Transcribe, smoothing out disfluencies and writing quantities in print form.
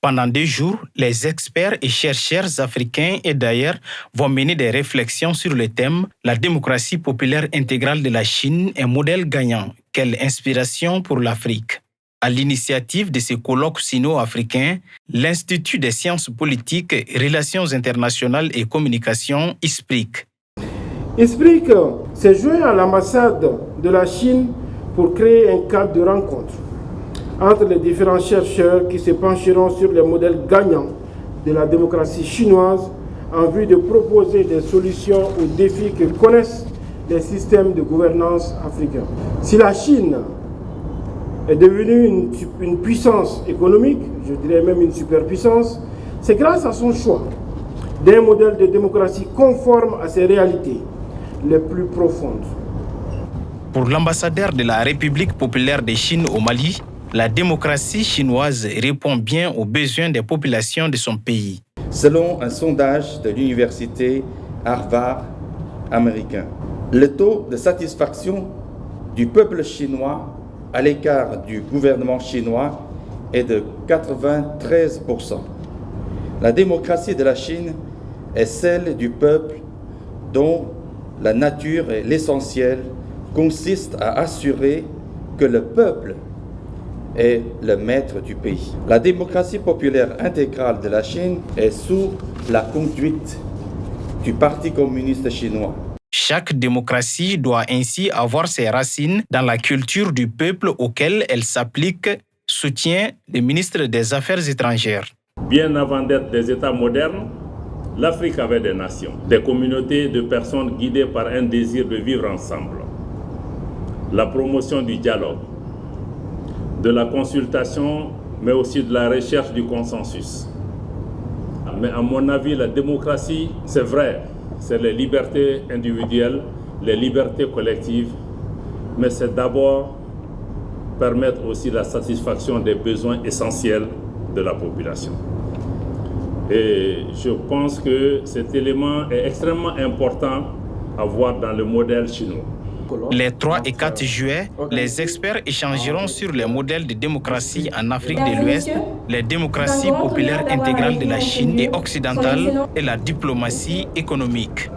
Pendant 2 jours, les experts et chercheurs africains et d'ailleurs vont mener des réflexions sur le thème « La démocratie populaire intégrale de la Chine, un modèle gagnant. Quelle inspiration pour l'Afrique ?» À l'initiative de ce colloque sino-africain, l'Institut des sciences politiques, relations internationales et communication, ISPRIC. ISPRIC s'est joint à l'ambassade de la Chine pour créer un cadre de rencontre entre les différents chercheurs qui se pencheront sur les modèles gagnants de la démocratie chinoise en vue de proposer des solutions aux défis que connaissent les systèmes de gouvernance africains. Si la Chine est devenue une puissance économique, je dirais même une superpuissance, c'est grâce à son choix d'un modèle de démocratie conforme à ses réalités les plus profondes. Pour l'ambassadeur de la République populaire de Chine au Mali, la démocratie chinoise répond bien aux besoins des populations de son pays. Selon un sondage de l'université Harvard américain, le taux de satisfaction du peuple chinois à l'égard du gouvernement chinois est de 93%. La démocratie de la Chine est celle du peuple dont la nature et l'essentiel consiste à assurer que le peuple est le maître du pays. La démocratie populaire intégrale de la Chine est sous la conduite du Parti communiste chinois. Chaque démocratie doit ainsi avoir ses racines dans la culture du peuple auquel elle s'applique, soutient le ministre des Affaires étrangères. Bien avant d'être des États modernes, l'Afrique avait des nations, des communautés de personnes guidées par un désir de vivre ensemble. La promotion du dialogue, de la consultation, mais aussi de la recherche du consensus. Mais à mon avis, la démocratie, c'est vrai, c'est les libertés individuelles, les libertés collectives, mais c'est d'abord permettre aussi la satisfaction des besoins essentiels de la population. Et je pense que cet élément est extrêmement important à voir dans le modèle chinois. Les 3 et 4 juillet, les experts échangeront sur les modèles de démocratie en Afrique de l'Ouest, les démocraties populaires intégrales de la Chine et occidentale et la diplomatie économique.